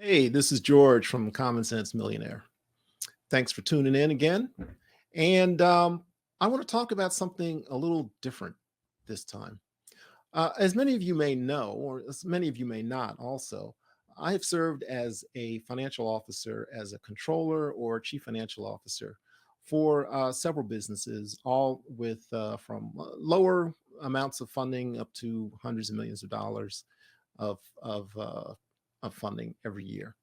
Hey, this is George from Common Sense Millionaire. Thanks for tuning in again. And I want to talk about something a little different this time. As many of you may know, or as many of you may not also, I have served as a financial officer, as a controller or chief financial officer for several businesses, all with from lower amounts of funding up to hundreds of millions of dollars of, of, uh, of funding every year.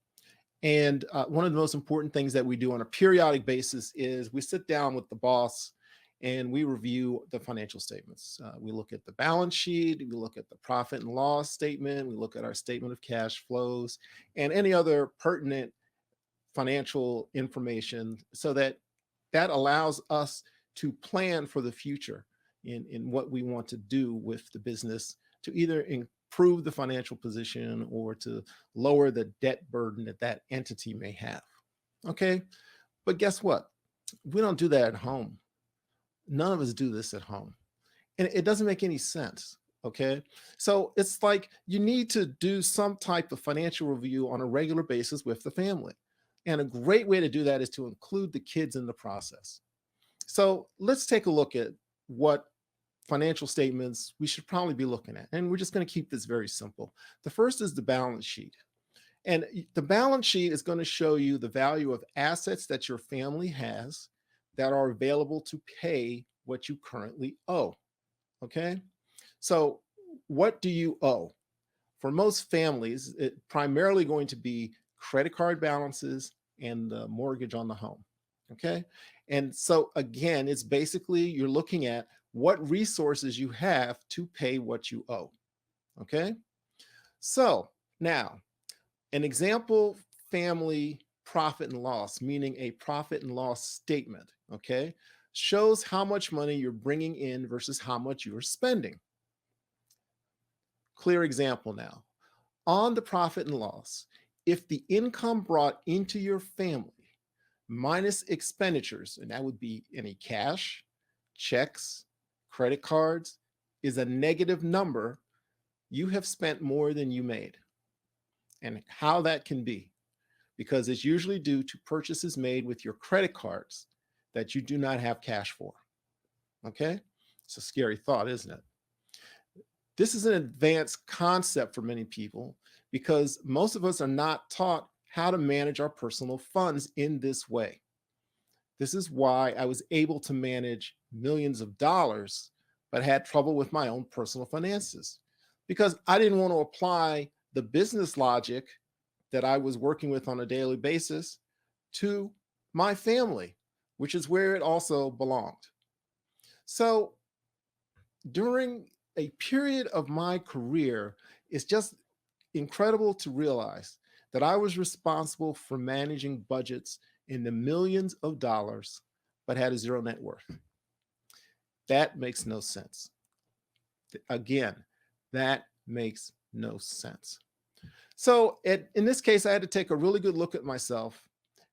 And one of the most important things that we do on a periodic basis is we sit down with the boss and we review the financial statements. We look at the balance sheet, we look at the profit and loss statement, we look at our statement of cash flows, and any other pertinent financial information so that that allows us to plan for the future in what we want to do with the business to either improve the financial position or to lower the debt burden that that entity may have. Okay. But guess what? We don't do that at home. None of us do this at home. And it doesn't make any sense. Okay. So it's like you need to do some type of financial review on a regular basis with the family. And a great way to do that is to include the kids in the process. So let's take a look at what financial statements we should probably be looking at. And we're just going to keep this very simple. The first is the balance sheet. And the balance sheet is going to show you the value of assets that your family has that are available to pay what you currently owe. Okay. So, what do you owe? For most families, it's primarily going to be credit card balances and the mortgage on the home. Okay. And so, again, it's basically you're looking at what resources you have to pay what you owe. Okay. So, now an example family profit and loss, meaning a profit and loss statement, okay, shows how much money you're bringing in versus how much you're spending. Clear example now. On the profit and loss, if the income brought into your family minus expenditures, and that would be any cash, checks, credit cards, is a negative number, you have spent more than you made. And how that can be, because it's usually due to purchases made with your credit cards that you do not have cash for. Okay? It's a scary thought, isn't it? This is an advanced concept for many people because most of us are not taught how to manage our personal funds in this way. This is why I was able to manage millions of dollars, but had trouble with my own personal finances because I didn't want to apply the business logic that I was working with on a daily basis to my family, which is where it also belonged. So during a period of my career, it's just incredible to realize that I was responsible for managing budgets in the millions of dollars, but had a zero net worth. That makes no sense. Again, that makes no sense. So in this case, I had to take a really good look at myself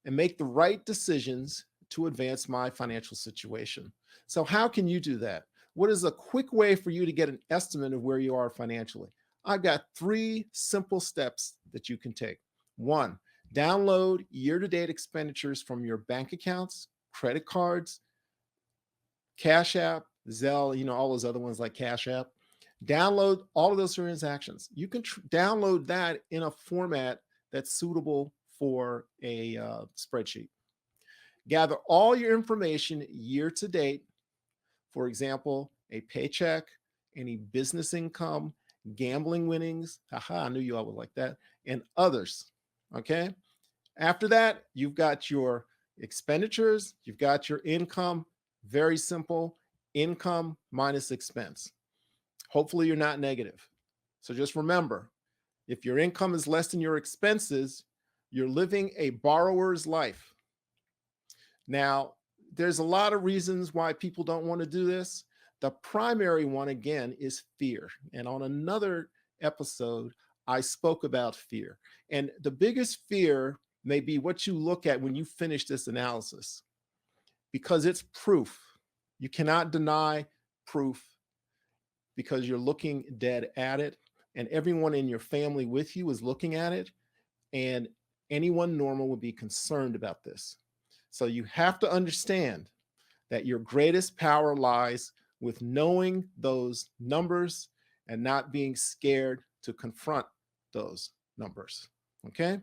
and make the right decisions to advance my financial situation. So how can you do that? What is a quick way for you to get an estimate of where you are financially? I've got 3 simple steps that you can take. 1, download year-to-date expenditures from your bank accounts, credit cards, Cash App, Zelle, all those other ones like Cash App. Download all of those transactions. You can download that in a format that's suitable for a spreadsheet. Gather all your information year to date. For example, a paycheck, any business income, gambling winnings. Haha, I knew you all would like that, and others. Okay. After that, you've got your expenditures, you've got your income. Very simple. Income minus expense. Hopefully, you're not negative. So just remember, if your income is less than your expenses, you're living a borrower's life. Now, there's a lot of reasons why people don't want to do this. The primary one, again, is fear. And on another episode, I spoke about fear. And the biggest fear may be what you look at when you finish this analysis, because it's proof. You cannot deny proof because you're looking dead at it, and everyone in your family with you is looking at it. And Anyone normal would be concerned about this. So you have to understand that your greatest power lies with knowing those numbers and not being scared to confront those numbers. Okay.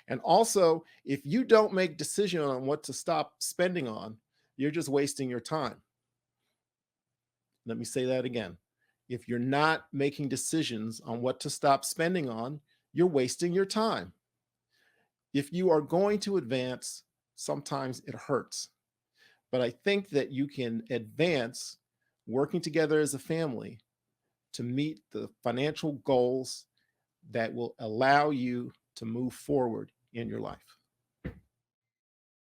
And also, if you don't make decision on what to stop spending on, you're just wasting your time. Let me say that again. If you're not making decisions on what to stop spending on, you're wasting your time. If you are going to advance, sometimes it hurts. But I think that you can advance working together as a family to meet the financial goals that will allow you to move forward in your life.